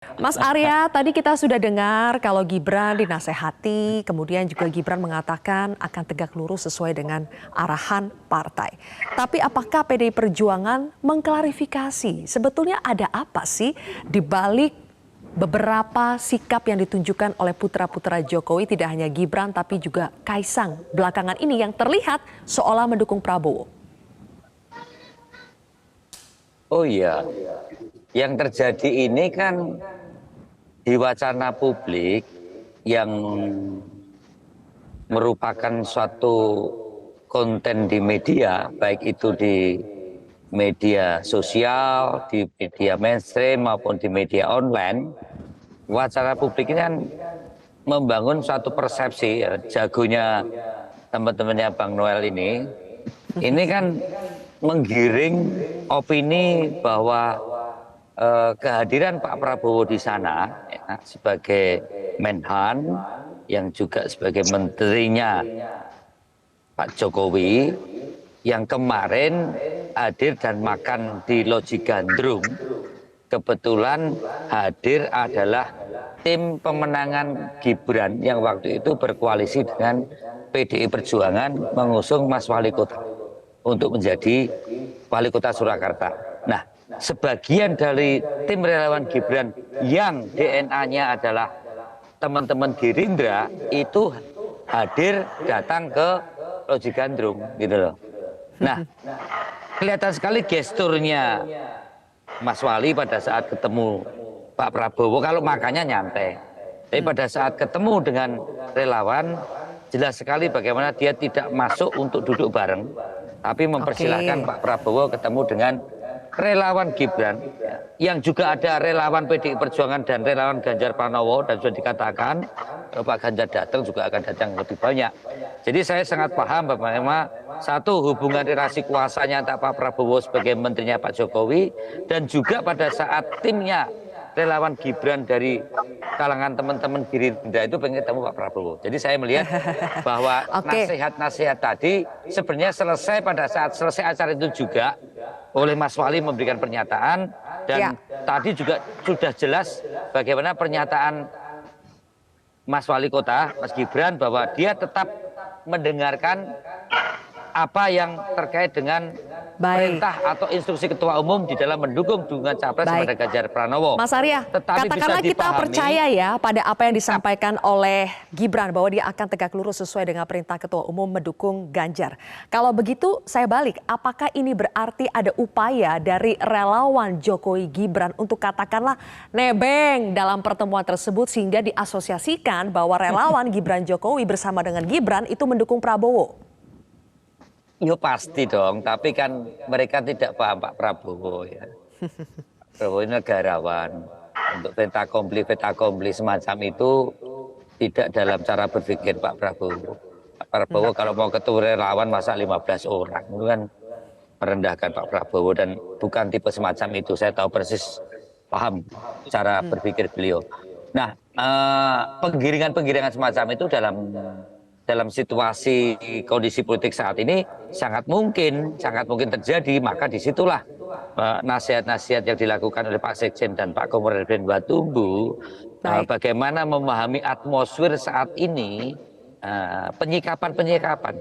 Mas Arya, tadi kita sudah dengar kalau Gibran dinasehati, kemudian juga Gibran mengatakan akan tegak lurus sesuai dengan arahan partai. Tapi apakah PDI Perjuangan mengklarifikasi sebetulnya ada apa sih di balik beberapa sikap yang ditunjukkan oleh putra-putra Jokowi, tidak hanya Gibran tapi juga Kaisang belakangan ini yang terlihat seolah mendukung Prabowo? Oh iya, yang terjadi ini kan di wacana publik yang merupakan suatu konten di media, baik itu di media sosial, di media mainstream maupun di media online. Wacana publik ini kan membangun suatu persepsi, ya, jagonya teman-temannya Bang Noel ini kan menggiring opini bahwa kehadiran Pak Prabowo di sana ya, sebagai Menhan yang juga sebagai menterinya Pak Jokowi yang kemarin hadir dan makan di Loji Gandrung, kebetulan hadir adalah tim pemenangan Gibran yang waktu itu berkoalisi dengan PDI Perjuangan mengusung Mas Wali Kota untuk menjadi Wali Kota Surakarta. Nah, sebagian dari tim relawan Gibran yang DNA-nya adalah teman-teman Gerindra itu hadir datang ke Loji Gandrung gitu loh. Nah, kelihatan sekali gesturnya Mas Wali pada saat ketemu Pak Prabowo, kalau makannya nyantai. Tapi pada saat ketemu dengan relawan, jelas sekali bagaimana dia tidak masuk untuk duduk bareng, tapi mempersilahkan Pak Prabowo ketemu dengan relawan Gibran, yang juga ada relawan PDI Perjuangan dan relawan Ganjar Pranowo, dan sudah dikatakan Pak Ganjar datang juga akan datang lebih banyak. Jadi saya sangat paham bagaimana satu hubungan relasi kuasanya antara Pak Prabowo sebagai menterinya Pak Jokowi, dan juga pada saat timnya relawan Gibran dari kalangan teman-teman Gerindra itu pengen ketemu Pak Prabowo. Jadi saya melihat bahwa nasihat-nasihat tadi sebenarnya selesai pada saat selesai acara itu juga oleh Mas Wali memberikan pernyataan, dan tadi juga sudah jelas bagaimana pernyataan Mas Wali Kota, Mas Gibran, bahwa dia tetap mendengarkan apa yang terkait dengan perintah atau instruksi Ketua Umum di dalam mendukung dukungan capres kepada Ganjar Pranowo. Mas Arya, katakanlah kita percaya ya pada apa yang disampaikan oleh Gibran bahwa dia akan tegak lurus sesuai dengan perintah Ketua Umum mendukung Ganjar. Kalau begitu saya balik, apakah ini berarti ada upaya dari relawan Jokowi Gibran untuk katakanlah nebeng dalam pertemuan tersebut sehingga diasosiasikan bahwa relawan Gibran Jokowi bersama dengan Gibran itu mendukung Prabowo? Yo pasti dong, tapi kan mereka tidak paham Pak Prabowo ya. Prabowo ini negarawan. Untuk veta kompli semacam itu tidak dalam cara berpikir Pak Prabowo. Pak Prabowo kalau mau ketemu relawan masa 15 orang itu kan merendahkan Pak Prabowo, dan bukan tipe semacam itu. Saya tahu persis, paham cara berpikir beliau. Nah, penggiringan-penggiringan semacam itu dalam situasi kondisi politik saat ini sangat mungkin terjadi. Maka disitulah nasihat-nasihat yang dilakukan oleh Pak Sekjen dan Pak Komarudin Watubun bagaimana memahami atmosfer saat ini, penyikapan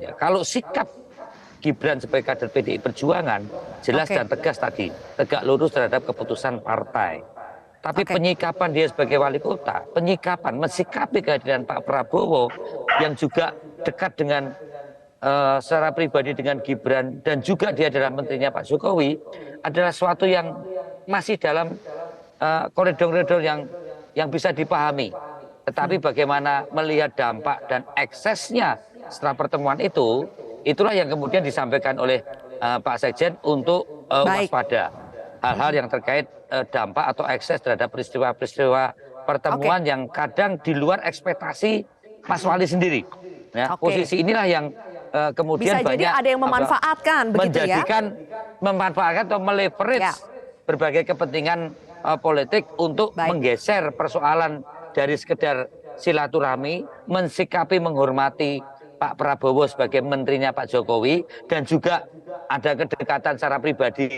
ya. Kalau sikap Gibran sebagai kader PDI Perjuangan jelas dan tegas tadi, tegak lurus terhadap keputusan partai. Tapi penyikapan dia sebagai wali kota, penyikapan mensikapi kehadiran Pak Prabowo yang juga dekat dengan secara pribadi dengan Gibran, dan juga dia adalah menterinya Pak Jokowi, adalah suatu yang masih dalam koridor-koridor yang bisa dipahami. Tetapi bagaimana melihat dampak dan eksesnya setelah pertemuan itu, itulah yang kemudian disampaikan oleh Pak Sekjen untuk waspada hal-hal yang terkait dampak atau ekses terhadap peristiwa-peristiwa pertemuan yang kadang di luar ekspektasi Mas Wali sendiri. Ya, posisi inilah yang kemudian bisa banyak jadi ada yang memanfaatkan memanfaatkan atau meleverage berbagai kepentingan politik untuk menggeser persoalan dari sekedar silaturahmi, mensikapi menghormati Pak Prabowo sebagai menterinya Pak Jokowi, dan juga ada kedekatan secara pribadi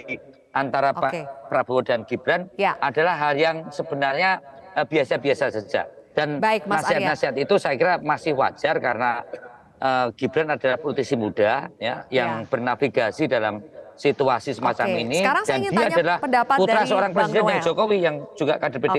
antara Oke. Pak Prabowo dan Gibran Ya. adalah hal yang sebenarnya biasa-biasa saja. Dan Baik, Mas Arya. nasihat-nasihat itu saya kira masih wajar karena Gibran adalah politisi muda ya yang bernavigasi dalam situasi semacam Oke. ini, Sekarang saya dan ingin dia tanya adalah pendapat putra dari seorang Bang presiden yang Noel. Jokowi yang juga kader PDIP.